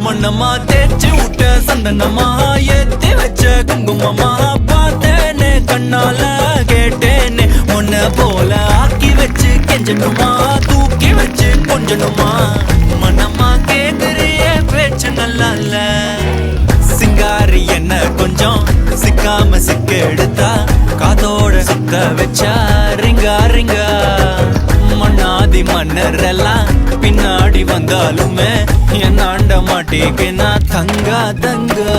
மண்ணம்மா தேய்ச்சி விட்ட சந்தனமா ஏத்தி வச்ச குங்குமமா பார்த்தேனே கண்ணால கேட்டேனே உன்ன போல ஆக்கி வச்சு கெஞ்சணுமா தூக்கி வச்சு கொஞ்சணுமா மனமா கேக்குறிய பேச்சு நல்லா இல்ல சிங்காரி என்ன கொஞ்சம் சிக்காம சிக்க எடுத்தா காதோட சுத்த வச்சா ரிங்கா ரிங்கா மண்ணாதி மன்னர் எல்லாம் பின்னாடி வந்தாலுமே என் ஆண்ட மாட்டேக்கு நான் தங்கா தங்கா